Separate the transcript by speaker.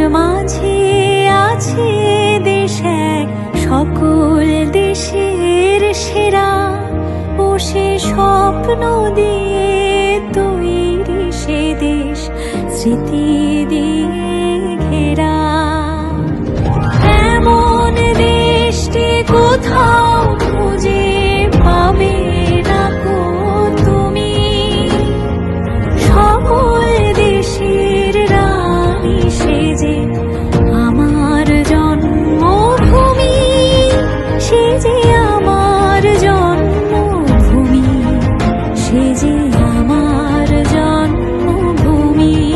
Speaker 1: মাঝে আছে দেশ এক, সকল দেশের সেরা। ও সে স্বপ্ন দিয়ে তৈরি সে দেশ, স্মৃতি